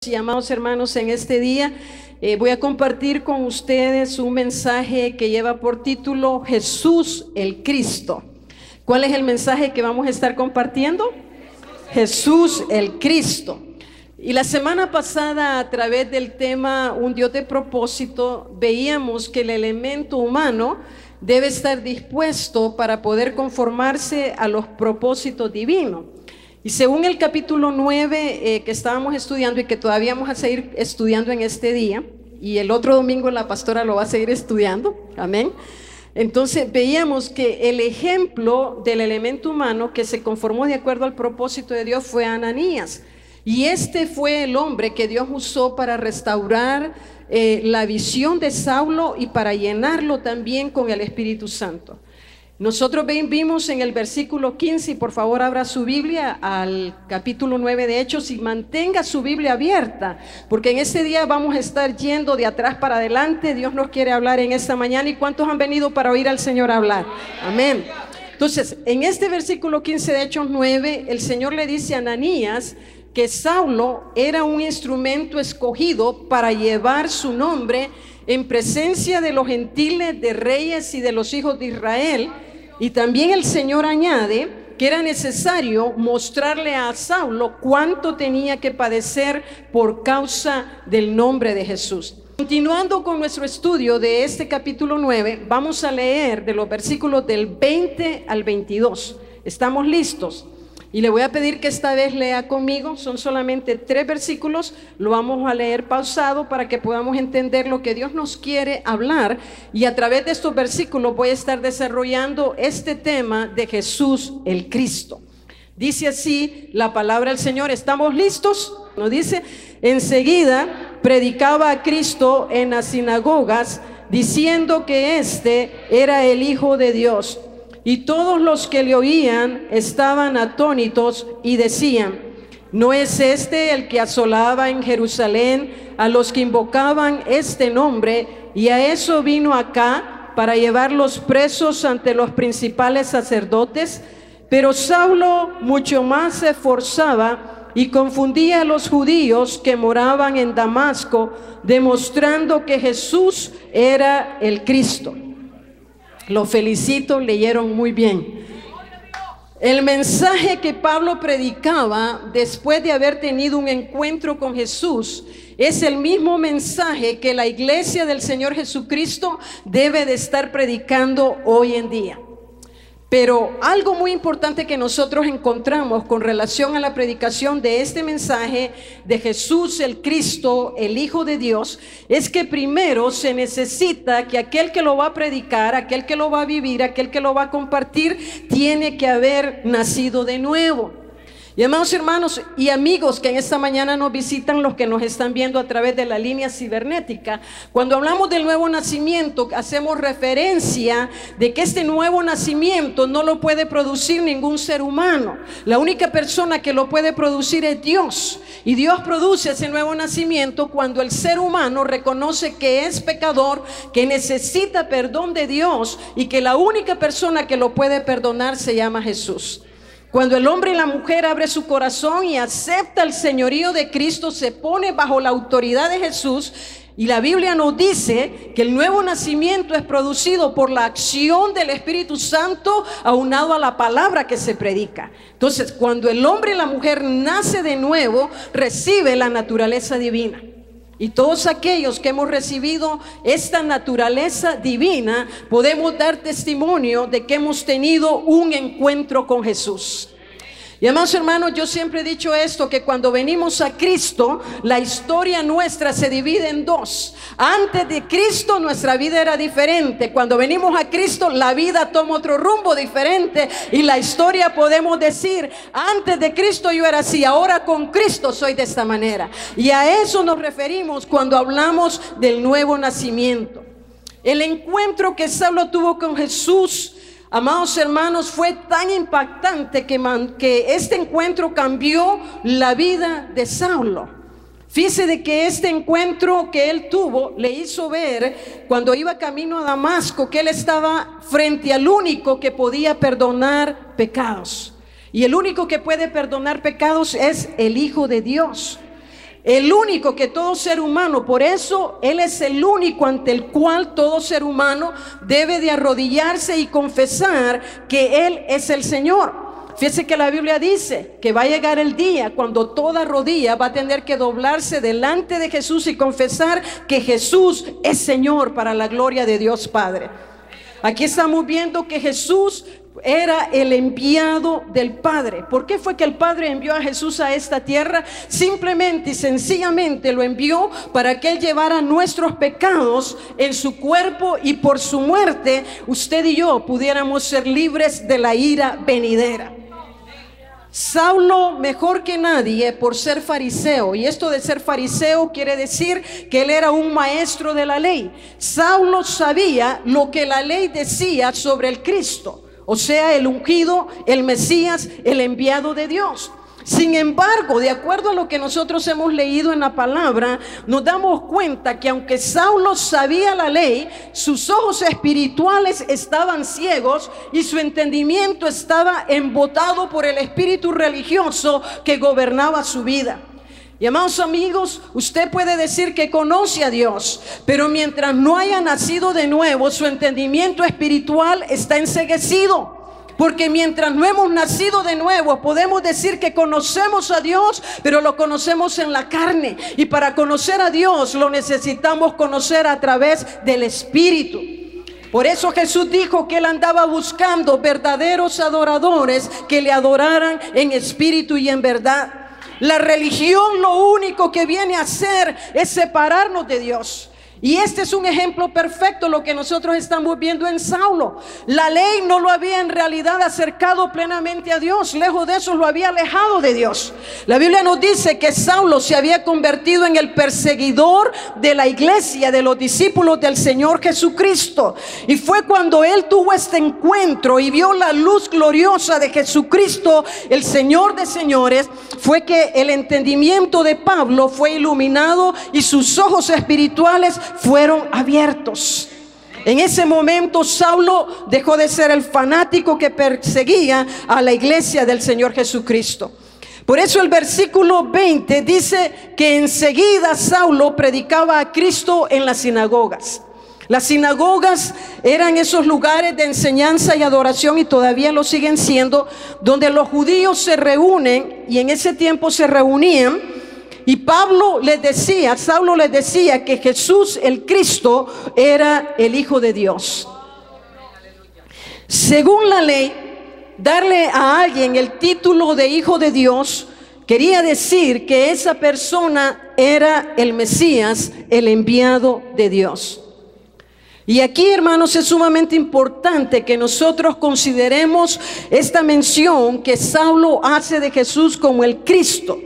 Y amados hermanos, en este día voy a compartir con ustedes un mensaje que lleva por título Jesús el Cristo. ¿Cuál es el mensaje que vamos a estar compartiendo? Jesús el Cristo. Y la semana pasada, a través del tema Un Dios de propósito, veíamos que el elemento humano debe estar dispuesto para poder conformarse a los propósitos divinos. Y según el capítulo 9 que estábamos estudiando y que todavía vamos a seguir estudiando en este día, y el otro domingo la pastora lo va a seguir estudiando, amén. Entonces veíamos que el ejemplo del elemento humano que se conformó de acuerdo al propósito de Dios fue Ananías. Y este fue el hombre que Dios usó para restaurar la visión de Saulo y para llenarlo también con el Espíritu Santo. Nosotros vimos en el versículo 15, y por favor abra su Biblia al capítulo 9 de Hechos y mantenga su Biblia abierta, porque en este día vamos a estar yendo de atrás para adelante. Dios nos quiere hablar en esta mañana. ¿Y cuántos han venido para oír al Señor hablar? Amén. Entonces, en este versículo 15 de Hechos 9, el Señor le dice a Ananías que Saulo era un instrumento escogido para llevar su nombre en presencia de los gentiles, de reyes y de los hijos de Israel. Y también el Señor añade que era necesario mostrarle a Saulo cuánto tenía que padecer por causa del nombre de Jesús. Continuando con nuestro estudio de este capítulo 9, vamos a leer de los versículos del 20 al 22. ¿Estamos listos? Y le voy a pedir que esta vez lea conmigo. Son solamente 3 versículos. Lo vamos a leer pausado para que podamos entender lo que Dios nos quiere hablar. Y a través de estos versículos voy a estar desarrollando este tema de Jesús el Cristo. Dice así la palabra del Señor. ¿Estamos listos? Nos dice: enseguida predicaba a Cristo en las sinagogas, diciendo que éste era el Hijo de Dios. Y todos los que le oían estaban atónitos y decían: ¿no es este el que asolaba en Jerusalén a los que invocaban este nombre? Y a eso vino acá, para llevarlos presos ante los principales sacerdotes. Pero Saulo mucho más se esforzaba y confundía a los judíos que moraban en Damasco, demostrando que Jesús era el Cristo. Los felicito, leyeron muy bien. El mensaje que Pablo predicaba después de haber tenido un encuentro con Jesús es el mismo mensaje que la iglesia del Señor Jesucristo debe de estar predicando hoy en día. Pero algo muy importante que nosotros encontramos con relación a la predicación de este mensaje de Jesús el Cristo, el Hijo de Dios, es que primero se necesita que aquel que lo va a predicar, aquel que lo va a vivir, aquel que lo va a compartir, tiene que haber nacido de nuevo. Y amados hermanos y amigos que en esta mañana nos visitan, los que nos están viendo a través de la línea cibernética, cuando hablamos del nuevo nacimiento, hacemos referencia de que este nuevo nacimiento no lo puede producir ningún ser humano. La única persona que lo puede producir es Dios. Y Dios produce ese nuevo nacimiento cuando el ser humano reconoce que es pecador, que necesita perdón de Dios y que la única persona que lo puede perdonar se llama Jesús. Cuando el hombre y la mujer abre su corazón y acepta el señorío de Cristo, se pone bajo la autoridad de Jesús. Y la Biblia nos dice que el nuevo nacimiento es producido por la acción del Espíritu Santo aunado a la palabra que se predica. Entonces, cuando el hombre y la mujer nace de nuevo, recibe la naturaleza divina. Y todos aquellos que hemos recibido esta naturaleza divina podemos dar testimonio de que hemos tenido un encuentro con Jesús. Y amados hermanos, yo siempre he dicho esto, que cuando venimos a Cristo, la historia nuestra se divide en dos. Antes de Cristo nuestra vida era diferente. Cuando venimos a Cristo, la vida toma otro rumbo diferente. Y la historia podemos decir: antes de Cristo yo era así, ahora con Cristo soy de esta manera. Y a eso nos referimos cuando hablamos del nuevo nacimiento. El encuentro que Saulo tuvo con Jesús, amados hermanos, fue tan impactante que este encuentro cambió la vida de Saulo. Fíjese de que este encuentro que él tuvo le hizo ver, cuando iba camino a Damasco, que él estaba frente al único que podía perdonar pecados. Y el único que puede perdonar pecados es el Hijo de Dios. El único que todo ser humano, por eso Él es el único ante el cual todo ser humano debe de arrodillarse y confesar que Él es el Señor. Fíjese que la Biblia dice que va a llegar el día cuando toda rodilla va a tener que doblarse delante de Jesús y confesar que Jesús es Señor para la gloria de Dios Padre. Aquí estamos viendo que Jesús era el enviado del Padre. ¿Por qué fue que el Padre envió a Jesús a esta tierra? Simplemente y sencillamente lo envió para que Él llevara nuestros pecados en su cuerpo, y por su muerte usted y yo pudiéramos ser libres de la ira venidera. Saulo, mejor que nadie, por ser fariseo, y esto de ser fariseo quiere decir que él era un maestro de la ley. Saulo sabía lo que la ley decía sobre el Cristo, o sea, el ungido, el Mesías, el enviado de Dios. Sin embargo, de acuerdo a lo que nosotros hemos leído en la palabra, nos damos cuenta que aunque Saulo sabía la ley, sus ojos espirituales estaban ciegos y su entendimiento estaba embotado por el espíritu religioso que gobernaba su vida. Y amados amigos, usted puede decir que conoce a Dios, pero mientras no haya nacido de nuevo, su entendimiento espiritual está enceguecido. Porque mientras no hemos nacido de nuevo, podemos decir que conocemos a Dios, pero lo conocemos en la carne. Y para conocer a Dios lo necesitamos conocer a través del Espíritu. Por eso Jesús dijo que Él andaba buscando verdaderos adoradores que le adoraran en espíritu y en verdad. La religión lo único que viene a hacer es separarnos de Dios. Y este es un ejemplo perfecto lo que nosotros estamos viendo en Saulo. La ley no lo había en realidad acercado plenamente a Dios. Lejos de eso, lo había alejado de Dios. La Biblia nos dice que Saulo se había convertido en el perseguidor de la iglesia, de los discípulos del Señor Jesucristo. Y fue cuando él tuvo este encuentro y vio la luz gloriosa de Jesucristo, el Señor de señores, fue que el entendimiento de Pablo fue iluminado y sus ojos espirituales fueron abiertos. En ese momento Saulo dejó de ser el fanático que perseguía a la iglesia del Señor Jesucristo. Por eso el versículo 20 dice que enseguida Saulo predicaba a Cristo en las sinagogas. Las sinagogas eran esos lugares de enseñanza y adoración, y todavía lo siguen siendo, donde los judíos se reúnen, y en ese tiempo se reunían. Y Saulo les decía que Jesús el Cristo era el Hijo de Dios. Según la ley, darle a alguien el título de Hijo de Dios quería decir que esa persona era el Mesías, el enviado de Dios. Y aquí, hermanos, es sumamente importante que nosotros consideremos esta mención que Saulo hace de Jesús como el Cristo.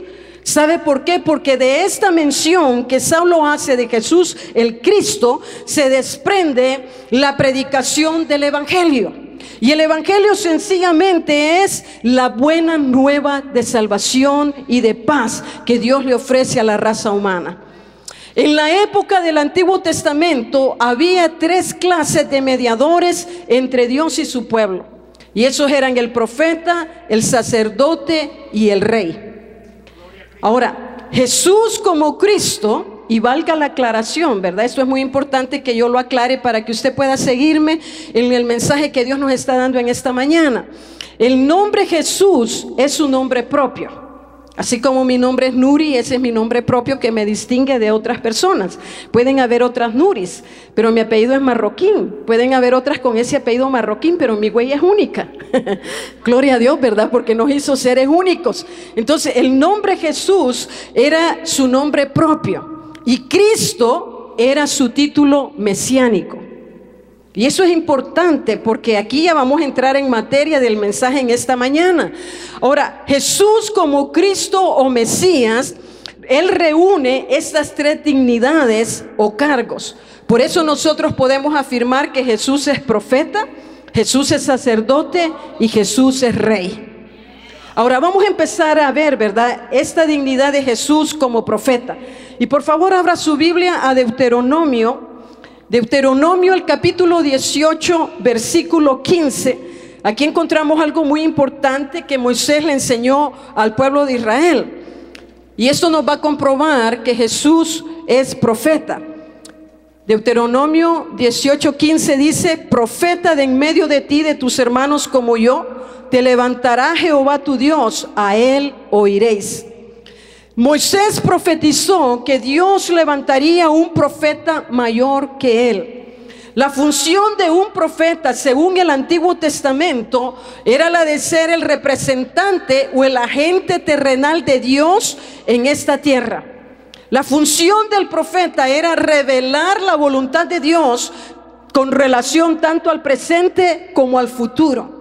¿Sabe por qué? Porque de esta mención que Saulo hace de Jesús el Cristo se desprende la predicación del Evangelio. Y el Evangelio sencillamente es la buena nueva de salvación y de paz que Dios le ofrece a la raza humana. En la época del Antiguo Testamento había tres clases de mediadores entre Dios y su pueblo. Y esos eran el profeta, el sacerdote y el rey. Ahora, Jesús como Cristo, y valga la aclaración, ¿verdad? Esto es muy importante que yo lo aclare para que usted pueda seguirme en el mensaje que Dios nos está dando en esta mañana. El nombre Jesús es un nombre propio. Así como mi nombre es Nuri, ese es mi nombre propio que me distingue de otras personas. Pueden haber otras Nuris, pero mi apellido es marroquín. Pueden haber otras con ese apellido marroquín, pero mi huella es única. Gloria a Dios, ¿verdad? Porque nos hizo seres únicos. Entonces, el nombre Jesús era su nombre propio y Cristo era su título mesiánico. Y eso es importante porque aquí ya vamos a entrar en materia del mensaje en esta mañana. Ahora, Jesús como Cristo o Mesías, Él reúne estas tres dignidades o cargos. Por eso nosotros podemos afirmar que Jesús es profeta, Jesús es sacerdote y Jesús es rey. Ahora vamos a empezar a ver, ¿verdad?, esta dignidad de Jesús como profeta. Y por favor abra su Biblia a Deuteronomio el capítulo 18, versículo 15. Aquí encontramos algo muy importante que Moisés le enseñó al pueblo de Israel. Y esto nos va a comprobar que Jesús es profeta. Deuteronomio 18:15 dice: profeta de en medio de ti, de tus hermanos como yo, te levantará Jehová tu Dios, a él oiréis. Moisés profetizó que Dios levantaría un profeta mayor que él. La función de un profeta, según el Antiguo Testamento, era la de ser el representante o el agente terrenal de Dios en esta tierra. La función del profeta era revelar la voluntad de Dios con relación tanto al presente como al futuro.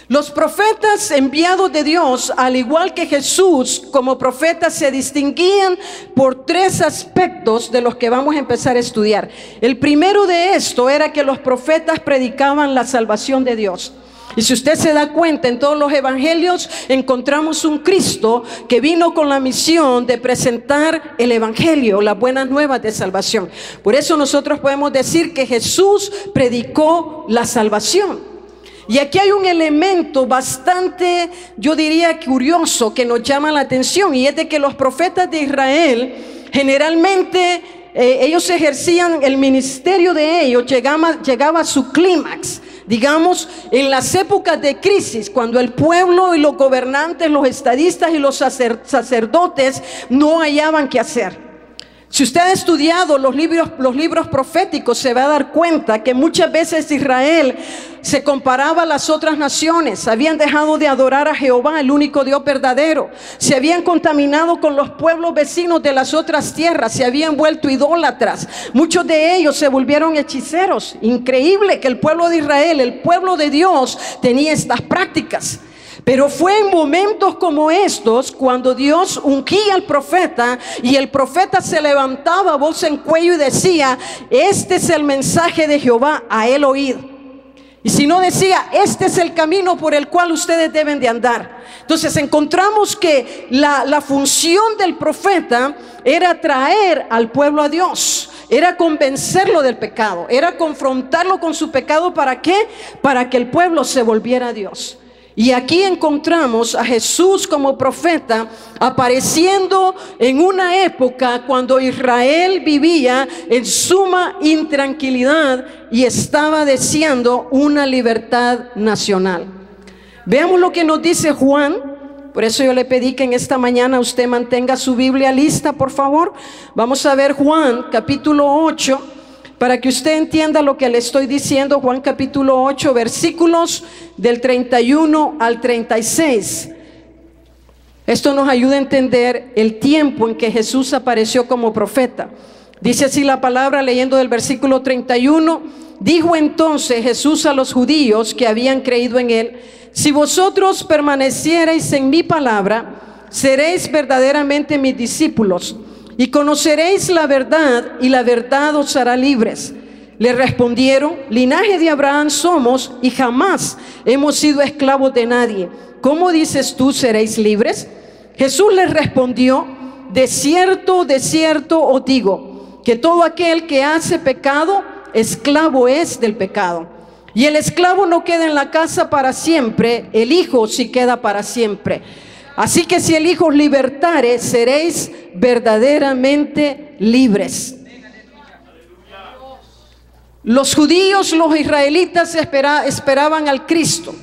Los profetas enviados de Dios, al igual que Jesús como profeta, se distinguían por tres aspectos de los que vamos a empezar a estudiar. El primero de esto era que los profetas predicaban la salvación de Dios. Y si usted se da cuenta, en todos los evangelios encontramos un Cristo que vino con la misión de presentar el evangelio, las buenas nuevas de salvación. Por eso nosotros podemos decir que Jesús predicó la salvación. Y aquí hay un elemento bastante, yo diría, curioso, que nos llama la atención, y es de que los profetas de Israel generalmente ellos ejercían el ministerio de ellos, llegaba a su clímax, digamos, en las épocas de crisis, cuando el pueblo y los gobernantes, los estadistas y los sacerdotes no hallaban qué hacer. Si usted ha estudiado los libros proféticos, se va a dar cuenta que muchas veces Israel se comparaba a las otras naciones. Habían dejado de adorar a Jehová, el único Dios verdadero. Se habían contaminado con los pueblos vecinos de las otras tierras. Se habían vuelto idólatras. Muchos de ellos se volvieron hechiceros. Increíble que el pueblo de Israel, el pueblo de Dios, tenía estas prácticas. Pero fue en momentos como estos cuando Dios ungía al profeta y el profeta se levantaba voz en cuello y decía: este es el mensaje de Jehová, a él oíd. Y si no, decía: este es el camino por el cual ustedes deben de andar. Entonces encontramos que la función del profeta era traer al pueblo a Dios. Era convencerlo del pecado, era confrontarlo con su pecado. ¿Para qué? Para que el pueblo se volviera a Dios. Y aquí encontramos a Jesús como profeta apareciendo en una época cuando Israel vivía en suma intranquilidad y estaba deseando una libertad nacional. Veamos lo que nos dice Juan. Por eso yo le pedí que en esta mañana usted mantenga su Biblia lista, por favor. Vamos a ver Juan capítulo 8. Para que usted entienda lo que le estoy diciendo, Juan capítulo 8, versículos del 31 al 36. Esto nos ayuda a entender el tiempo en que Jesús apareció como profeta. Dice así la palabra, leyendo del versículo 31. Dijo entonces Jesús a los judíos que habían creído en él: si vosotros permaneciereis en mi palabra, seréis verdaderamente mis discípulos, y conoceréis la verdad, y la verdad os hará libres. Le respondieron: linaje de Abraham somos, y jamás hemos sido esclavos de nadie. ¿Cómo dices tú, seréis libres? Jesús les respondió: de cierto os digo, que todo aquel que hace pecado, esclavo es del pecado. Y el esclavo no queda en la casa para siempre, el Hijo sí queda para siempre. Así que si el Hijo os libertare, seréis verdaderamente libres. Los judíos, los israelitas esperaban al Cristo,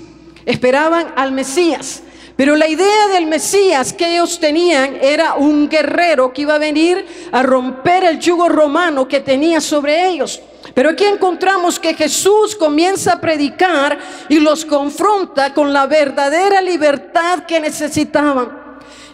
esperaban al Mesías. Pero la idea del Mesías que ellos tenían era un guerrero que iba a venir a romper el yugo romano que tenía sobre ellos. Pero aquí encontramos que Jesús comienza a predicar y los confronta con la verdadera libertad que necesitaban.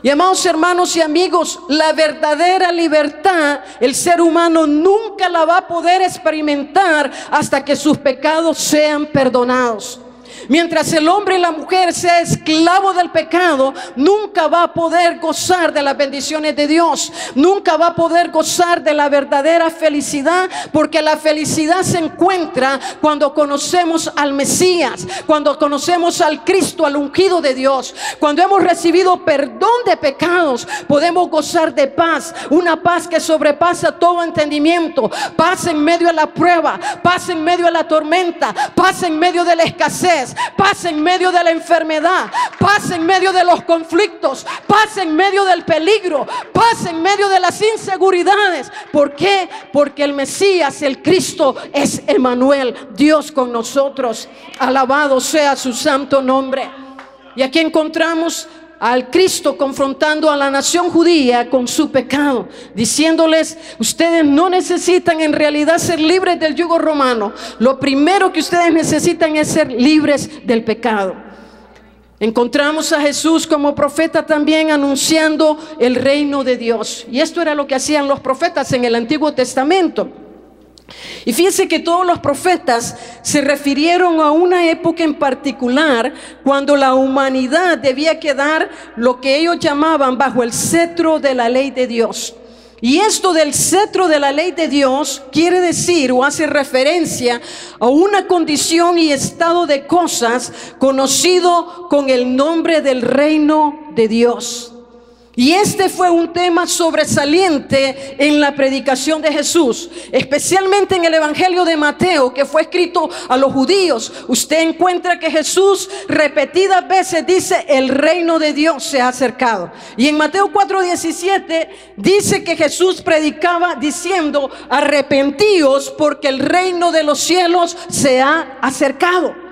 Y amados hermanos y amigos, la verdadera libertad el ser humano nunca la va a poder experimentar hasta que sus pecados sean perdonados. Mientras el hombre y la mujer sea esclavo del pecado, nunca va a poder gozar de las bendiciones de Dios. Nunca va a poder gozar de la verdadera felicidad, porque la felicidad se encuentra cuando conocemos al Mesías, cuando conocemos al Cristo, al ungido de Dios. Cuando hemos recibido perdón de pecados, podemos gozar de paz, una paz que sobrepasa todo entendimiento. Paz en medio de la prueba, paz en medio de la tormenta, paz en medio de la escasez, circunstancias, paz en medio de la enfermedad, paz en medio de los conflictos, paz en medio del peligro, paz en medio de las inseguridades. ¿Por qué? Porque el Mesías, el Cristo, es Emmanuel, Dios con nosotros. Alabado sea su santo nombre. Y aquí encontramos al Cristo confrontando a la nación judía con su pecado, diciéndoles: ustedes no necesitan en realidad ser libres del yugo romano. Lo primero que ustedes necesitan es ser libres del pecado. Encontramos a Jesús como profeta también anunciando el reino de Dios. Y esto era lo que hacían los profetas en el Antiguo Testamento. Y fíjense que todos los profetas se refirieron a una época en particular, cuando la humanidad debía quedar, lo que ellos llamaban, bajo el cetro de la ley de Dios. Y esto del cetro de la ley de Dios quiere decir o hace referencia a una condición y estado de cosas conocido con el nombre del reino de Dios. Y este fue un tema sobresaliente en la predicación de Jesús, especialmente en el Evangelio de Mateo, que fue escrito a los judíos. Usted encuentra que Jesús repetidas veces dice: el reino de Dios se ha acercado. Y en Mateo 4:17 dice que Jesús predicaba diciendo: arrepentíos porque el reino de los cielos se ha acercado.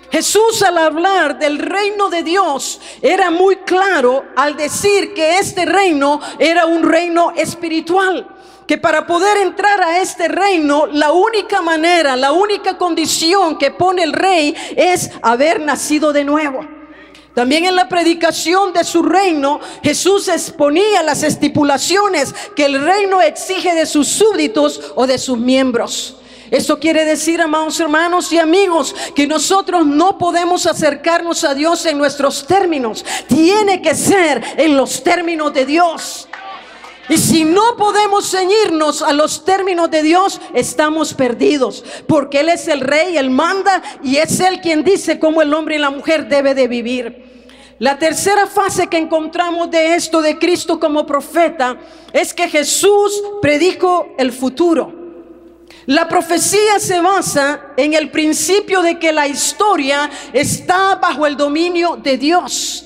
Jesús, al hablar del reino de Dios, era muy claro al decir que este reino era un reino espiritual, que para poder entrar a este reino, la única manera, la única condición que pone el rey es haber nacido de nuevo. También en la predicación de su reino, Jesús exponía las estipulaciones que el reino exige de sus súbditos o de sus miembros. Esto quiere decir, amados hermanos y amigos, que nosotros no podemos acercarnos a Dios en nuestros términos. Tiene que ser en los términos de Dios. Y si no podemos ceñirnos a los términos de Dios, estamos perdidos, porque Él es el rey, Él manda, y es Él quien dice cómo el hombre y la mujer debe de vivir. La tercera fase que encontramos de esto de Cristo como profeta es que Jesús predicó el futuro. La profecía se basa en el principio de que la historia está bajo el dominio de Dios.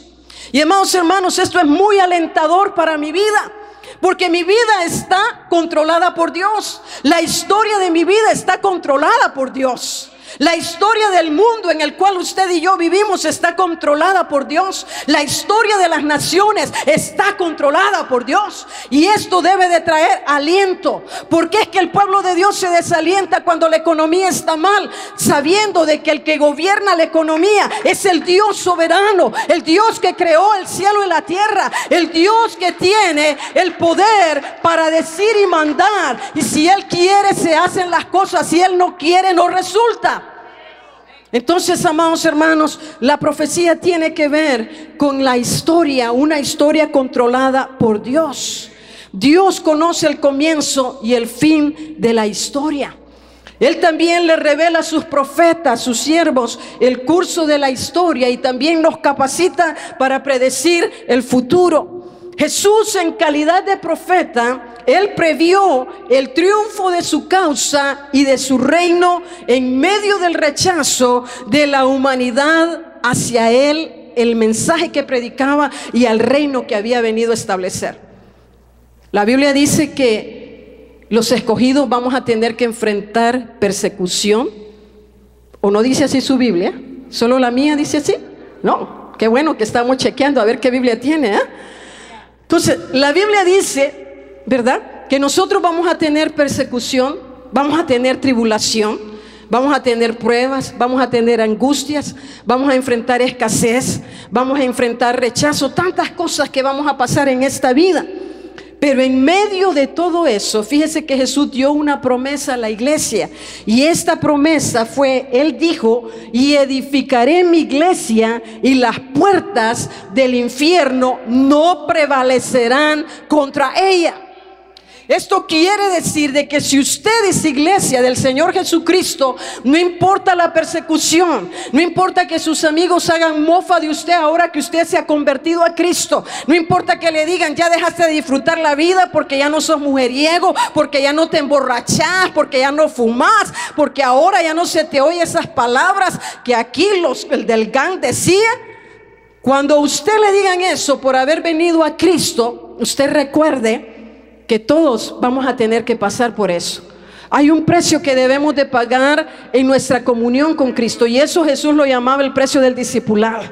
Y amados hermanos, esto es muy alentador para mi vida, porque mi vida está controlada por Dios. La historia de mi vida está controlada por Dios. La historia del mundo en el cual usted y yo vivimos está controlada por Dios. La historia de las naciones está controlada por Dios. Y esto debe de traer aliento. Porque es que el pueblo de Dios se desalienta cuando la economía está mal, sabiendo de que el que gobierna la economía es el Dios soberano, el Dios que creó el cielo y la tierra, el Dios que tiene el poder para decir y mandar. Y si Él quiere, se hacen las cosas. Si Él no quiere, no resulta. Entonces, amados hermanos, la profecía tiene que ver con la historia, una historia controlada por Dios. Dios conoce el comienzo y el fin de la historia. Él también le revela a sus profetas, sus siervos, el curso de la historia, y también nos capacita para predecir el futuro. Jesús, en calidad de profeta, Él previó el triunfo de su causa y de su reino en medio del rechazo de la humanidad hacia Él, el mensaje que predicaba y al reino que había venido a establecer. La Biblia dice que los escogidos vamos a tener que enfrentar persecución. ¿O no dice así su Biblia? ¿Solo la mía dice así? No, qué bueno que estamos chequeando a ver qué Biblia tiene, ¿eh? Entonces, la Biblia dice, ¿verdad?, que nosotros vamos a tener persecución, vamos a tener tribulación, vamos a tener pruebas, vamos a tener angustias, vamos a enfrentar escasez, vamos a enfrentar rechazo, tantas cosas que vamos a pasar en esta vida. Pero en medio de todo eso, fíjese que Jesús dio una promesa a la iglesia. Y esta promesa fue, Él dijo: y edificaré mi iglesia, y las puertas del infierno no prevalecerán contra ella. Esto quiere decir de que si usted es iglesia del Señor Jesucristo, no importa la persecución, no importa que sus amigos hagan mofa de usted ahora que usted se ha convertido a Cristo, no importa que le digan ya dejaste de disfrutar la vida porque ya no sos mujeriego, porque ya no te emborrachás, porque ya no fumás, porque ahora ya no se te oye esas palabras que aquí el del gang decía. Cuando usted le digan eso por haber venido a Cristo, usted recuerde que todos vamos a tener que pasar por eso. Hay un precio que debemos de pagar en nuestra comunión con Cristo, y eso Jesús lo llamaba el precio del discipulado.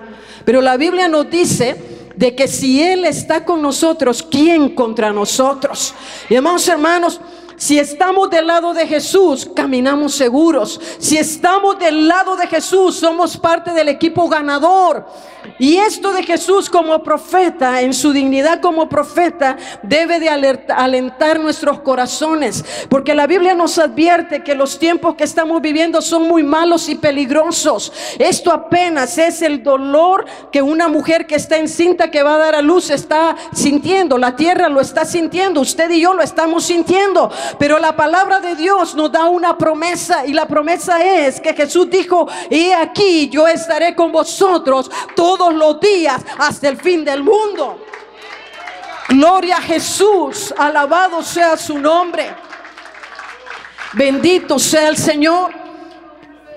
Pero la Biblia nos dice de que si Él está con nosotros, ¿quién contra nosotros? Y hermanos, si estamos del lado de Jesús, caminamos seguros. Si estamos del lado de Jesús, somos parte del equipo ganador. Y esto de Jesús como profeta, en su dignidad como profeta, debe de alentar nuestros corazones, porque la Biblia nos advierte que los tiempos que estamos viviendo son muy malos y peligrosos. Esto apenas es el dolor que una mujer que está encinta, que va a dar a luz, está sintiendo. La tierra lo está sintiendo, usted y yo lo estamos sintiendo. Pero la palabra de Dios nos da una promesa, y la promesa es que Jesús dijo: he aquí, yo estaré con vosotros todos los días hasta el fin del mundo. Gloria a Jesús, alabado sea su nombre, bendito sea el Señor,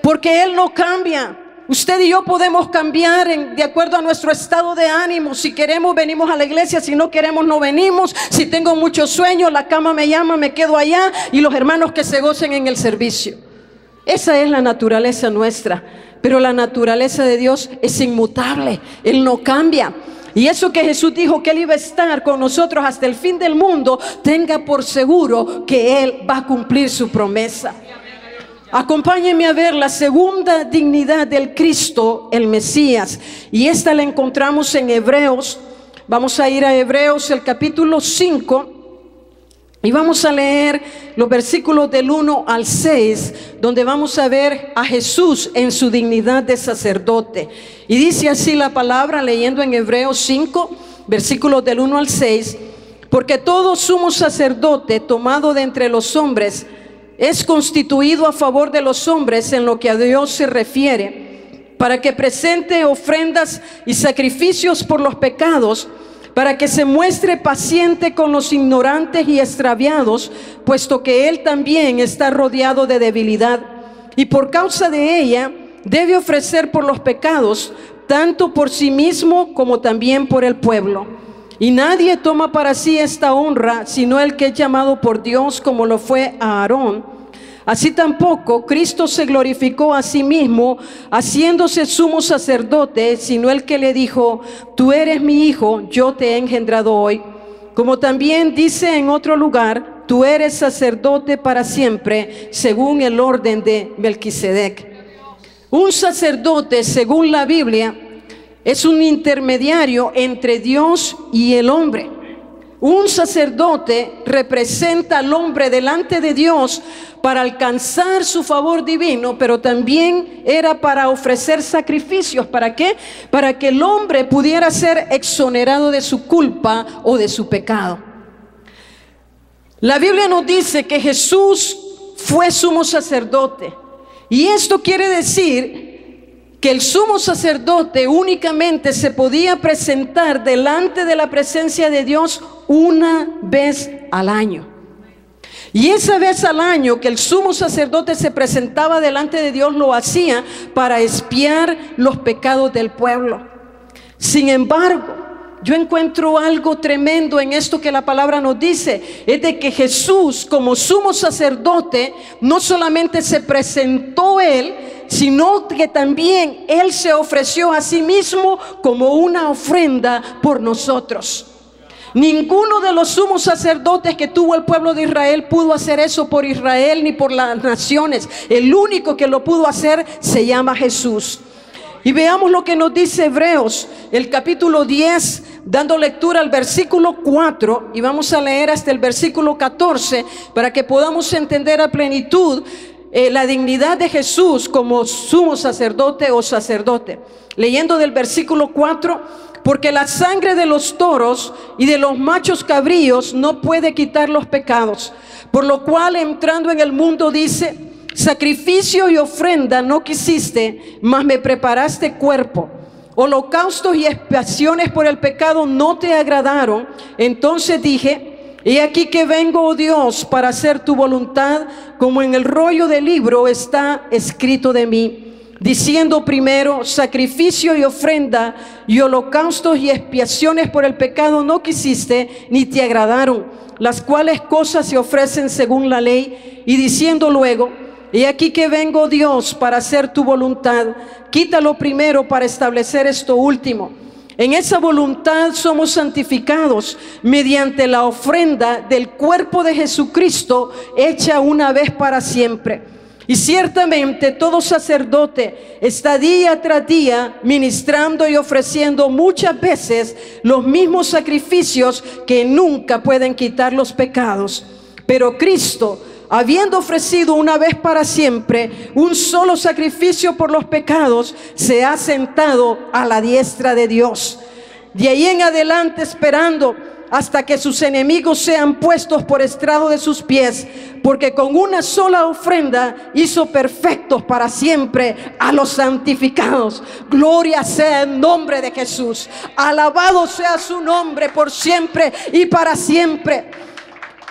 porque Él no cambia. Usted y yo podemos cambiar de acuerdo a nuestro estado de ánimo. Si queremos, venimos a la iglesia; si no queremos, no venimos. Si tengo mucho sueño, la cama me llama, me quedo allá, y los hermanos que se gocen en el servicio. Esa es la naturaleza nuestra. Pero la naturaleza de Dios es inmutable, Él no cambia. Y eso que Jesús dijo que Él iba a estar con nosotros hasta el fin del mundo, tenga por seguro que Él va a cumplir su promesa. Acompáñenme a ver la segunda dignidad del Cristo, el Mesías, y esta la encontramos en Hebreos. Vamos a ir a Hebreos, el capítulo 5, y vamos a leer los versículos del 1 al 6, donde vamos a ver a Jesús en su dignidad de sacerdote. Y dice así la palabra, leyendo en Hebreos 5, versículos del 1 al 6: porque todo sumo sacerdote tomado de entre los hombres es constituido a favor de los hombres en lo que a Dios se refiere, para que presente ofrendas y sacrificios por los pecados, para que se muestre paciente con los ignorantes y extraviados, puesto que Él también está rodeado de debilidad, y por causa de ella debe ofrecer por los pecados, tanto por sí mismo como también por el pueblo. Y nadie toma para sí esta honra, sino el que es llamado por Dios, como lo fue a Aarón. Así tampoco Cristo se glorificó a sí mismo, haciéndose sumo sacerdote, sino el que le dijo: tú eres mi hijo, yo te he engendrado hoy. Como también dice en otro lugar: tú eres sacerdote para siempre, según el orden de Melquisedec. Un sacerdote, según la Biblia, es un intermediario entre Dios y el hombre. Un sacerdote representa al hombre delante de Dios para alcanzar su favor divino, pero también era para ofrecer sacrificios. ¿Para qué? Para que el hombre pudiera ser exonerado de su culpa o de su pecado. La Biblia nos dice que Jesús fue sumo sacerdote, y esto quiere decir que el sumo sacerdote únicamente se podía presentar delante de la presencia de Dios una vez al año. Y esa vez al año que el sumo sacerdote se presentaba delante de Dios, lo hacía para expiar los pecados del pueblo. Sin embargo, yo encuentro algo tremendo en esto que la palabra nos dice: es de que Jesús, como sumo sacerdote, no solamente se presentó Él, sino que también Él se ofreció a sí mismo como una ofrenda por nosotros. Ninguno de los sumos sacerdotes que tuvo el pueblo de Israel pudo hacer eso por Israel ni por las naciones. El único que lo pudo hacer se llama Jesús. Y veamos lo que nos dice Hebreos, el capítulo 10, dando lectura al versículo 4, y vamos a leer hasta el versículo 14 para que podamos entender a plenitud la dignidad de Jesús como sumo sacerdote o sacerdote. Leyendo del versículo 4: porque la sangre de los toros y de los machos cabríos no puede quitar los pecados. Por lo cual, entrando en el mundo, dice: sacrificio y ofrenda no quisiste, mas me preparaste cuerpo. Holocaustos y expiaciones por el pecado no te agradaron. Entonces dije: he aquí que vengo, oh Dios, para hacer tu voluntad, como en el rollo del libro está escrito de mí. Diciendo primero: sacrificio y ofrenda y holocaustos y expiaciones por el pecado no quisiste, ni te agradaron, las cuales cosas se ofrecen según la ley. Y diciendo luego: he aquí que vengo, Dios, para hacer tu voluntad, quítalo primero para establecer esto último. En esa voluntad somos santificados mediante la ofrenda del cuerpo de Jesucristo, hecha una vez para siempre. Y ciertamente todo sacerdote está día tras día ministrando y ofreciendo muchas veces los mismos sacrificios que nunca pueden quitar los pecados. Pero Cristo, habiendo ofrecido una vez para siempre un solo sacrificio por los pecados, se ha sentado a la diestra de Dios. De ahí en adelante, esperando hasta que sus enemigos sean puestos por estrado de sus pies, porque con una sola ofrenda hizo perfectos para siempre a los santificados. Gloria sea el nombre de Jesús. Alabado sea su nombre por siempre y para siempre.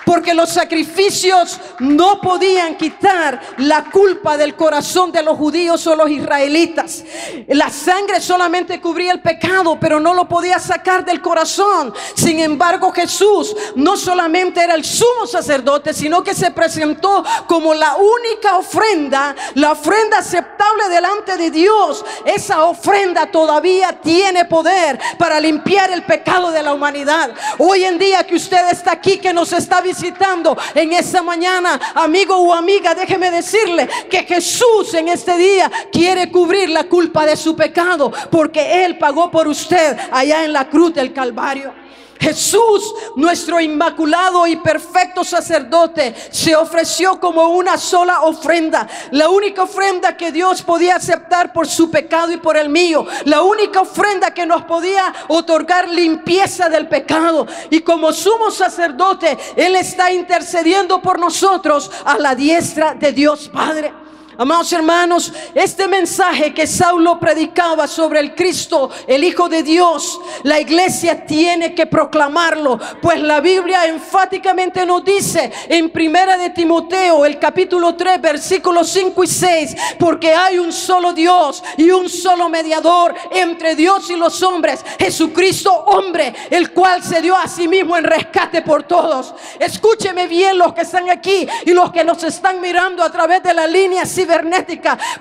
Porque los sacrificios no podían quitar la culpa del corazón de los judíos o los israelitas. La sangre solamente cubría el pecado, pero no lo podía sacar del corazón. Sin embargo, Jesús no solamente era el sumo sacerdote, sino que se presentó como la única ofrenda, la ofrenda aceptable delante de Dios. Esa ofrenda todavía tiene poder para limpiar el pecado de la humanidad. Hoy en día que usted está aquí, que nos está visitando en esta mañana, amigo o amiga, déjeme decirle que Jesús en este día quiere cubrir la culpa de su pecado, porque Él pagó por usted allá en la cruz del Calvario. Jesús, nuestro inmaculado y perfecto sacerdote, se ofreció como una sola ofrenda, la única ofrenda que Dios podía aceptar por su pecado y por el mío, la única ofrenda que nos podía otorgar limpieza del pecado. Y como sumo sacerdote, Él está intercediendo por nosotros a la diestra de Dios Padre. Amados hermanos, este mensaje que Saulo predicaba sobre el Cristo, el Hijo de Dios, la iglesia tiene que proclamarlo, pues la Biblia enfáticamente nos dice en Primera de Timoteo, el capítulo 3, versículos 5 y 6, porque hay un solo Dios y un solo mediador entre Dios y los hombres, Jesucristo hombre, el cual se dio a sí mismo en rescate por todos. Escúcheme bien los que están aquí y los que nos están mirando a través de la línea cibernética.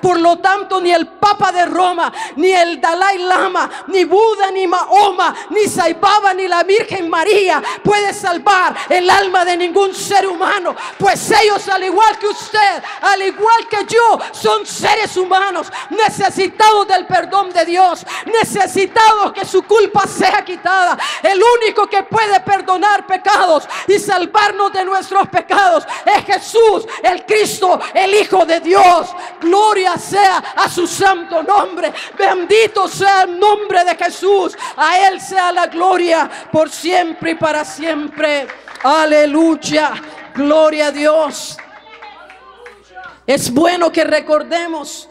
Por lo tanto, ni el Papa de Roma, ni el Dalai Lama, ni Buda, ni Mahoma, ni Sai Baba, ni la Virgen María puede salvar el alma de ningún ser humano, pues ellos, al igual que usted, al igual que yo, son seres humanos necesitados del perdón de Dios, necesitados que su culpa sea quitada. El único que puede perdonar pecados y salvarnos de nuestros pecados es Jesús, el Cristo, el Hijo de Dios. Gloria sea a su santo nombre. Bendito sea el nombre de Jesús. A Él sea la gloria por siempre y para siempre. Aleluya. Gloria a Dios. Es bueno que recordemos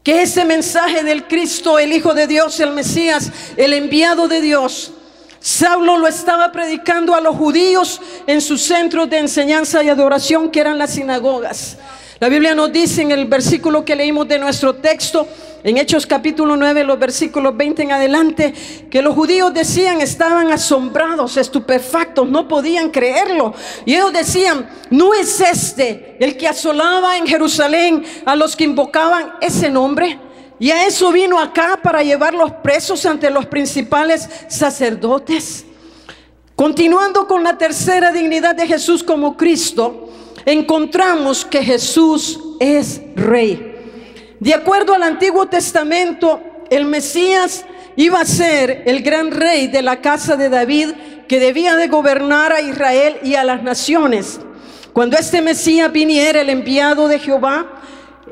que ese mensaje del Cristo, el Hijo de Dios, el Mesías, el enviado de Dios, Saulo lo estaba predicando a los judíos en sus centros de enseñanza y adoración, que eran las sinagogas. La Biblia nos dice en el versículo que leímos de nuestro texto, en Hechos capítulo 9, los versículos 20 en adelante, que los judíos decían, estaban asombrados, estupefactos, no podían creerlo. Y ellos decían, ¿no es este el que asolaba en Jerusalén a los que invocaban ese nombre? Y a eso vino acá, para llevarlos presos ante los principales sacerdotes. Continuando con la tercera dignidad de Jesús como Cristo, encontramos que Jesús es Rey. De acuerdo al Antiguo Testamento, el Mesías iba a ser el gran rey de la casa de David, que debía de gobernar a Israel y a las naciones. Cuando este Mesías viniera, el enviado de Jehová,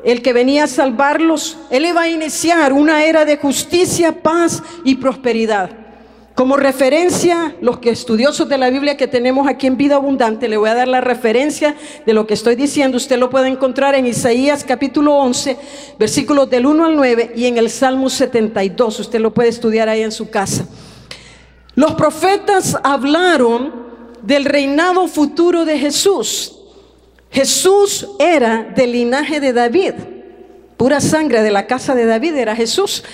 el que venía a salvarlos. Él iba a iniciar una era de justicia, paz y prosperidad. Como referencia, los que estudiosos de la Biblia que tenemos aquí en Vida Abundante, le voy a dar la referencia de lo que estoy diciendo. Usted lo puede encontrar en Isaías capítulo 11, versículos del 1 al 9, y en el Salmo 72. Usted lo puede estudiar ahí en su casa. Los profetas hablaron del reinado futuro de Jesús. Jesús era del linaje de David, pura sangre de la casa de David era Jesús.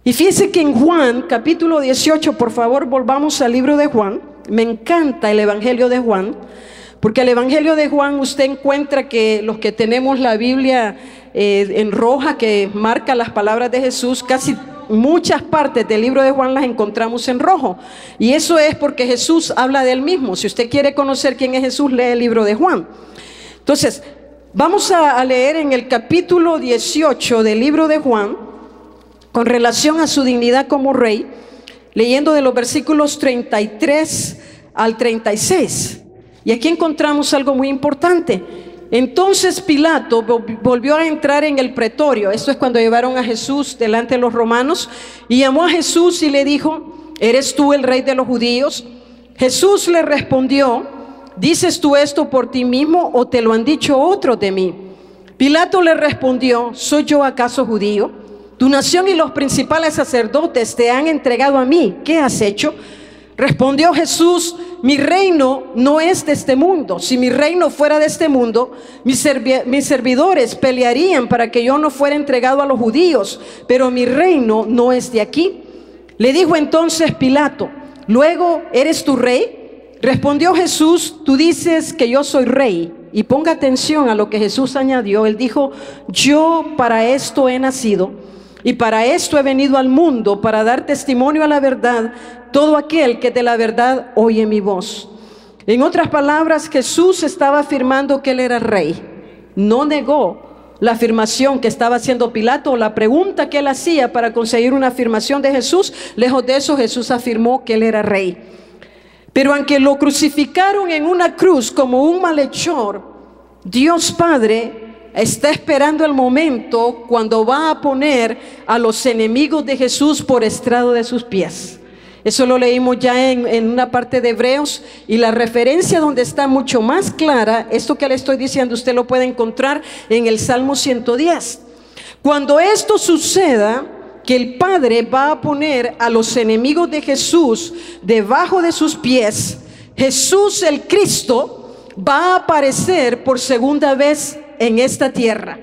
Y fíjese que en Juan capítulo 18, por favor volvamos al libro de Juan. Me encanta el evangelio de Juan, porque el evangelio de Juan usted encuentra que los que tenemos la Biblia en roja que marca las palabras de Jesús, casi muchas partes del libro de Juan las encontramos en rojo. Y eso es porque Jesús habla de él mismo. Si usted quiere conocer quién es Jesús, lee el libro de Juan. Entonces, vamos a leer en el capítulo 18 del libro de Juan, con relación a su dignidad como rey, leyendo de los versículos 33 al 36. Y aquí encontramos algo muy importante. Entonces Pilato volvió a entrar en el pretorio. Esto es cuando llevaron a Jesús delante de los romanos. Y llamó a Jesús y le dijo: ¿eres tú el rey de los judíos? Jesús le respondió: ¿dices tú esto por ti mismo o te lo han dicho otros de mí? Pilato le respondió: ¿soy yo acaso judío? Tu nación y los principales sacerdotes te han entregado a mí. ¿Qué has hecho? Respondió Jesús: mi reino no es de este mundo. Si mi reino fuera de este mundo, mis servidores pelearían para que yo no fuera entregado a los judíos, pero mi reino no es de aquí. Le dijo entonces Pilato: ¿luego eres tu rey? Respondió Jesús: tú dices que yo soy rey. Y ponga atención a lo que Jesús añadió. Él dijo: yo para esto he nacido y para esto he venido al mundo, para dar testimonio a la verdad. Todo aquel que de la verdad oye mi voz. En otras palabras, Jesús estaba afirmando que él era rey. No negó la afirmación que estaba haciendo Pilato o la pregunta que él hacía para conseguir una afirmación de Jesús. Lejos de eso, Jesús afirmó que él era rey. Pero aunque lo crucificaron en una cruz como un malhechor, Dios Padre está esperando el momento cuando va a poner a los enemigos de Jesús por estrado de sus pies. Eso lo leímos ya en una parte de Hebreos, y la referencia donde está mucho más clara, esto que le estoy diciendo, usted lo puede encontrar en el Salmo 110. Cuando esto suceda, que el Padre va a poner a los enemigos de Jesús debajo de sus pies, Jesús el Cristo va a aparecer por segunda vez en esta tierra.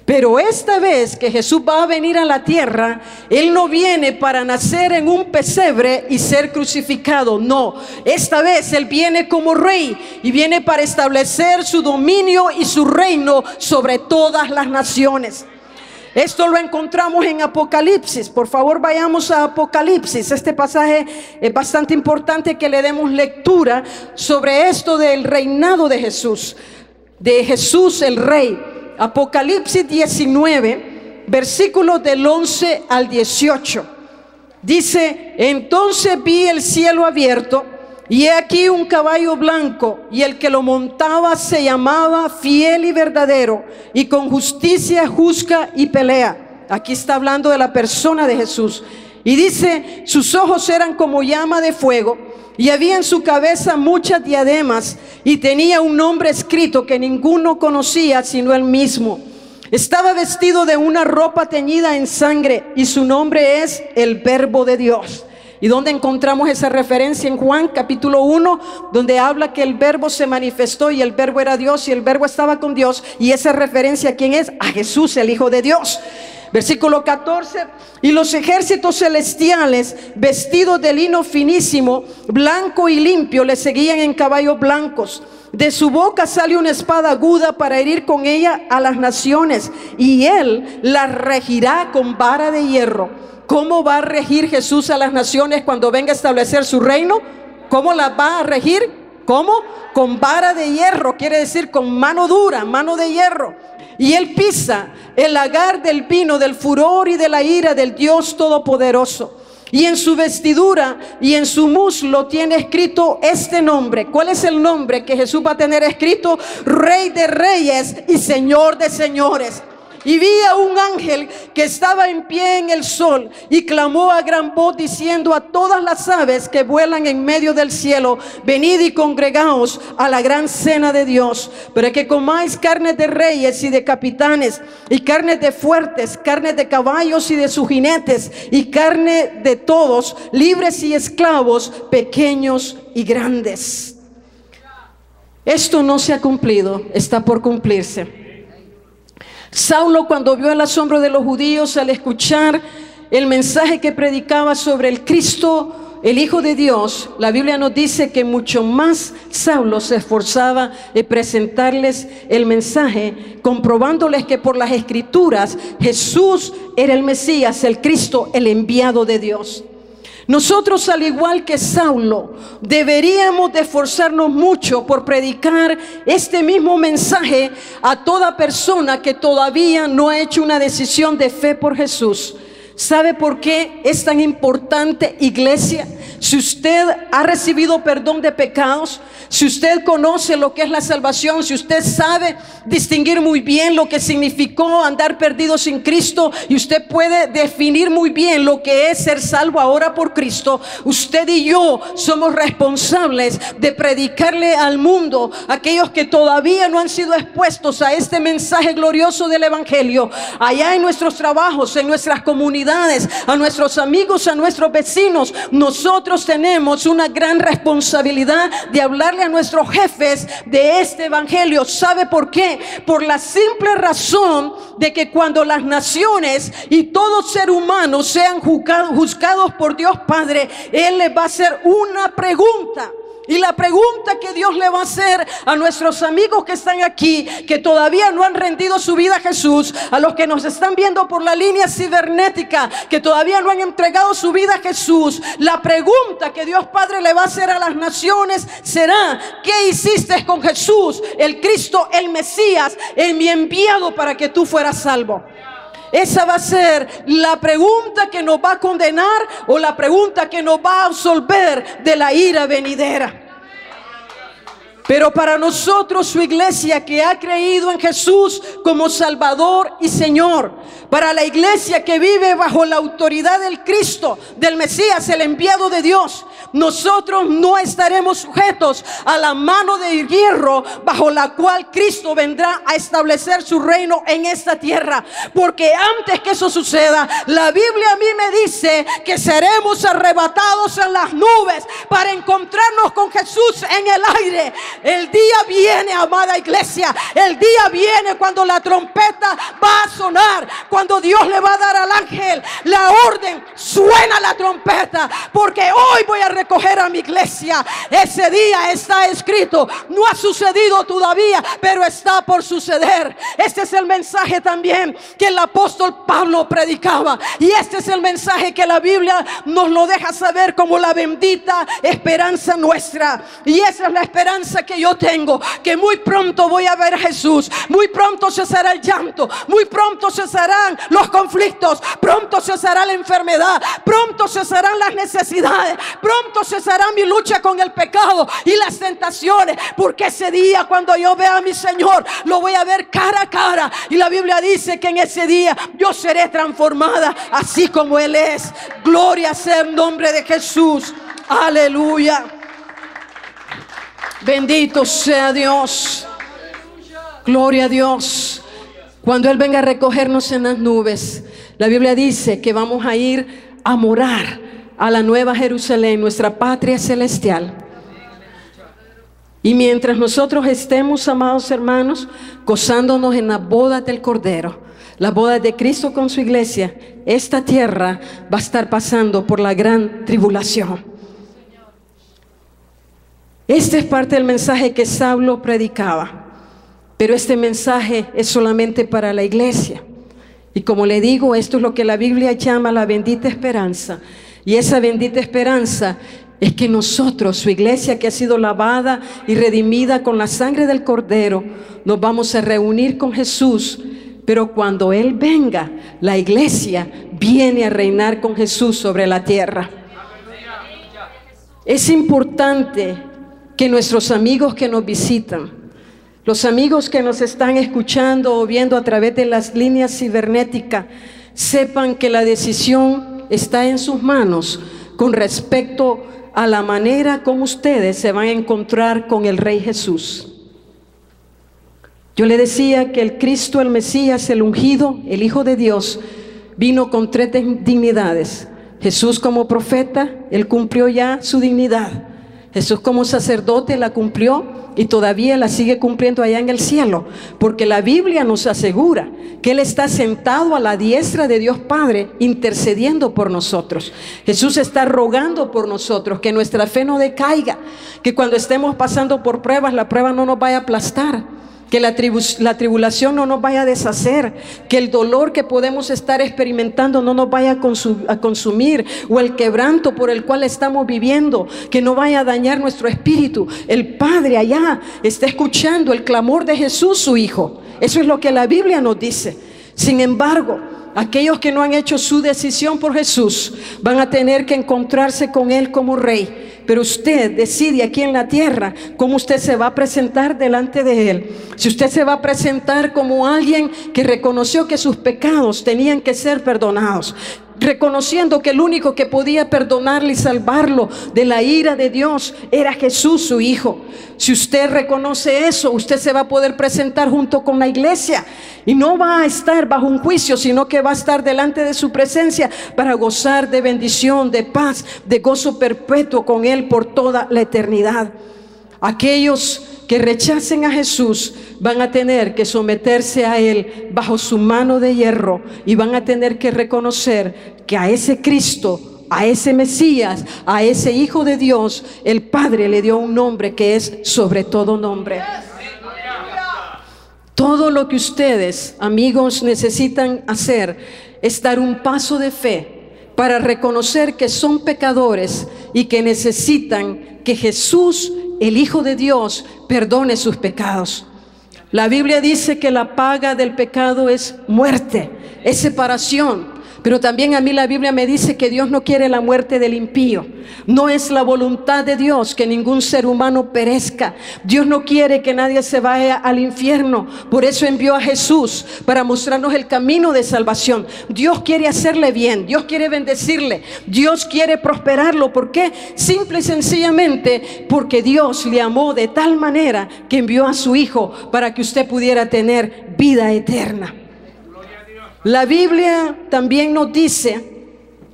Pero esta vez que Jesús va a venir a la tierra, Él no viene para nacer en un pesebre y ser crucificado. No, esta vez Él viene como rey y viene para establecer su dominio y su reino sobre todas las naciones. Esto lo encontramos en Apocalipsis. Por favor, vayamos a Apocalipsis. Este pasaje es bastante importante que le demos lectura sobre esto del reinado de Jesús el rey. Apocalipsis 19, versículos del 11 al 18. Dice: entonces vi el cielo abierto, y he aquí un caballo blanco, y el que lo montaba se llamaba Fiel y Verdadero, y con justicia juzga y pelea. Aquí está hablando de la persona de Jesús. Y dice: sus ojos eran como llama de fuego, y había en su cabeza muchas diademas, y tenía un nombre escrito que ninguno conocía sino él mismo. Estaba vestido de una ropa teñida en sangre, y su nombre es el Verbo de Dios. ¿Y dónde encontramos esa referencia? En Juan capítulo 1, donde habla que el Verbo se manifestó y el Verbo era Dios y el Verbo estaba con Dios. Y esa referencia, ¿a quién es? A Jesús, el Hijo de Dios. Versículo 14: y los ejércitos celestiales, vestidos de lino finísimo, blanco y limpio, le seguían en caballos blancos. De su boca sale una espada aguda para herir con ella a las naciones, y él las regirá con vara de hierro. ¿Cómo va a regir Jesús a las naciones cuando venga a establecer su reino? ¿Cómo las va a regir? ¿Cómo? Con vara de hierro, quiere decir con mano dura, mano de hierro. Y él pisa el lagar del vino, del furor y de la ira del Dios Todopoderoso. Y en su vestidura y en su muslo tiene escrito este nombre. ¿Cuál es el nombre que Jesús va a tener escrito? Rey de Reyes y Señor de Señores. y vi a un ángel que estaba en pie en el sol y clamó a gran voz diciendo a todas las aves que vuelan en medio del cielo: venid y congregaos a la gran cena de Dios, para que comáis carnes de reyes y de capitanes, y carnes de fuertes, carnes de caballos y de sus jinetes, y carne de todos, libres y esclavos, pequeños y grandes. Esto no se ha cumplido, está por cumplirse. Saulo, cuando vio el asombro de los judíos al escuchar el mensaje que predicaba sobre el Cristo, el Hijo de Dios, la Biblia nos dice que mucho más Saulo se esforzaba en presentarles el mensaje, comprobándoles que por las Escrituras Jesús era el Mesías, el Cristo, el enviado de Dios. Nosotros, al igual que Saulo, deberíamos de esforzarnos mucho por predicar este mismo mensaje a toda persona que todavía no ha hecho una decisión de fe por Jesús. ¿Sabe por qué es tan importante, iglesia? Si usted ha recibido perdón de pecados, si usted conoce lo que es la salvación, si usted sabe distinguir muy bien lo que significó andar perdido sin Cristo, y usted puede definir muy bien lo que es ser salvo ahora por Cristo, usted y yo somos responsables de predicarle al mundo, aquellos que todavía no han sido expuestos a este mensaje glorioso del Evangelio, allá en nuestros trabajos, en nuestras comunidades, a nuestros amigos, a nuestros vecinos. Nosotros tenemos una gran responsabilidad de hablarle a nuestros jefes de este evangelio. ¿Sabe por qué? Por la simple razón de que cuando las naciones y todo ser humano sean juzgados por Dios Padre, Él les va a hacer una pregunta. Y la pregunta que Dios le va a hacer a nuestros amigos que están aquí, que todavía no han rendido su vida a Jesús, a los que nos están viendo por la línea cibernética, que todavía no han entregado su vida a Jesús, la pregunta que Dios Padre le va a hacer a las naciones será: ¿qué hiciste con Jesús, el Cristo, el Mesías, el mi enviado para que tú fueras salvo? Esa va a ser la pregunta que nos va a condenar, o la pregunta que nos va a absolver de la ira venidera. Pero para nosotros, su iglesia que ha creído en Jesús como Salvador y Señor, para la iglesia que vive bajo la autoridad del Cristo, del Mesías, el enviado de Dios, nosotros no estaremos sujetos a la mano de hierro bajo la cual Cristo vendrá a establecer su reino en esta tierra. Porque antes que eso suceda, la Biblia a mí me dice que seremos arrebatados en las nubes para encontrarnos con Jesús en el aire. El día viene, amada iglesia, el día viene cuando la trompeta va a sonar, cuando Dios le va a dar al ángel la orden: suena la trompeta, porque hoy voy a recoger a mi iglesia. Ese día está escrito, no ha sucedido todavía, pero está por suceder. Este es el mensaje también que el apóstol Pablo predicaba, y este es el mensaje que la Biblia nos lo deja saber como la bendita esperanza nuestra. Y esa es la esperanza que yo tengo, que muy pronto voy a ver a Jesús, muy pronto cesará el llanto, muy pronto cesarán los conflictos, pronto cesará la enfermedad, pronto cesarán las necesidades, pronto cesará mi lucha con el pecado y las tentaciones, porque ese día, cuando yo vea a mi Señor, lo voy a ver cara a cara, y la Biblia dice que en ese día yo seré transformada así como Él es. Gloria sea el nombre de Jesús. Aleluya. Bendito sea Dios. Gloria a Dios. Cuando Él venga a recogernos en las nubes, la Biblia dice que vamos a ir a morar a la nueva Jerusalén, nuestra patria celestial. Y mientras nosotros estemos, amados hermanos, gozándonos en la boda del Cordero, la boda de Cristo con su iglesia, esta tierra va a estar pasando por la gran tribulación. Este es parte del mensaje que Saulo predicaba, pero este mensaje es solamente para la iglesia. Y como le digo, esto es lo que la Biblia llama la bendita esperanza. Y esa bendita esperanza es que nosotros, su iglesia que ha sido lavada y redimida con la sangre del Cordero, nos vamos a reunir con Jesús. Pero cuando Él venga, la iglesia viene a reinar con Jesús sobre la tierra. Es importante que nuestros amigos que nos visitan Los amigos que nos están escuchando o viendo a través de las líneas cibernéticas, sepan que la decisión está en sus manos con respecto a la manera como ustedes se van a encontrar con el Rey Jesús. Yo le decía que el Cristo, el Mesías, el ungido, el Hijo de Dios, vino con 3 dignidades. Jesús como profeta, Él cumplió ya su dignidad. Jesús como sacerdote la cumplió y todavía la sigue cumpliendo allá en el cielo, porque la Biblia nos asegura que Él está sentado a la diestra de Dios Padre, intercediendo por nosotros. Jesús está rogando por nosotros, que nuestra fe no decaiga, que cuando estemos pasando por pruebas, la prueba no nos vaya a aplastar, que la tribulación no nos vaya a deshacer, que el dolor que podemos estar experimentando no nos vaya a consumir, o el quebranto por el cual estamos viviendo, que no vaya a dañar nuestro espíritu. El Padre allá está escuchando el clamor de Jesús, su Hijo. Eso es lo que la Biblia nos dice. Sin embargo, aquellos que no han hecho su decisión por Jesús van a tener que encontrarse con Él como Rey. Pero usted decide aquí en la tierra cómo usted se va a presentar delante de Él. Si usted se va a presentar como alguien que reconoció que sus pecados tenían que ser perdonados, reconociendo que el único que podía perdonarle y salvarlo de la ira de Dios era Jesús, su Hijo. Si usted reconoce eso, usted se va a poder presentar junto con la iglesia y no va a estar bajo un juicio, sino que va a estar delante de su presencia para gozar de bendición, de paz, de gozo perpetuo con Él por toda la eternidad. Aquellos que rechacen a Jesús van a tener que someterse a Él bajo su mano de hierro y van a tener que reconocer que a ese Cristo, a ese Mesías, a ese Hijo de Dios, el Padre le dio un nombre que es sobre todo nombre. Todo lo que ustedes, amigos, necesitan hacer es dar un paso de fe para reconocer que son pecadores y que necesitan que Jesús, el Hijo de Dios, perdone sus pecados. La Biblia dice que la paga del pecado es muerte, es separación. Pero también a mí la Biblia me dice que Dios no quiere la muerte del impío. No es la voluntad de Dios que ningún ser humano perezca. Dios no quiere que nadie se vaya al infierno. Por eso envió a Jesús para mostrarnos el camino de salvación. Dios quiere hacerle bien, Dios quiere bendecirle, Dios quiere prosperarlo. ¿Por qué? Simple y sencillamente porque Dios le amó de tal manera que envió a su Hijo para que usted pudiera tener vida eterna. La Biblia también nos dice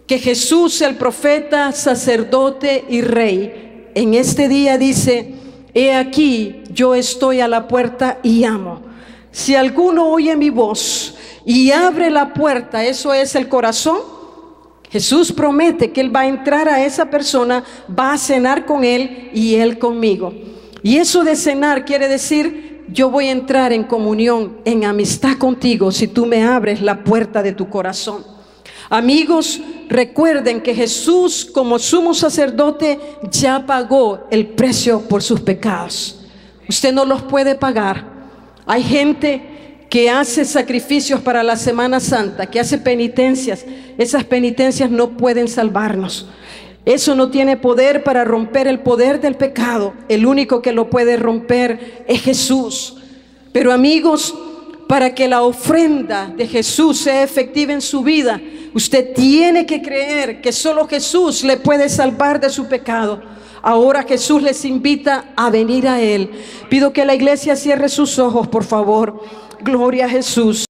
que Jesús, el profeta, sacerdote y rey, en este día dice: he aquí, yo estoy a la puerta y llamo. Si alguno oye mi voz y abre la puerta, eso es el corazón, Jesús promete que Él va a entrar a esa persona, va a cenar con él y él conmigo. Y eso de cenar quiere decir: yo voy a entrar en comunión, en amistad contigo, si tú me abres la puerta de tu corazón. Amigos, recuerden que Jesús, como sumo sacerdote, ya pagó el precio por sus pecados. Usted no los puede pagar. Hay gente que hace sacrificios para la Semana Santa, que hace penitencias. Esas penitencias no pueden salvarnos. Eso no tiene poder para romper el poder del pecado. El único que lo puede romper es Jesús. Pero amigos, para que la ofrenda de Jesús sea efectiva en su vida, usted tiene que creer que solo Jesús le puede salvar de su pecado. Ahora Jesús les invita a venir a Él. Pido que la iglesia cierre sus ojos, por favor. Gloria a Jesús.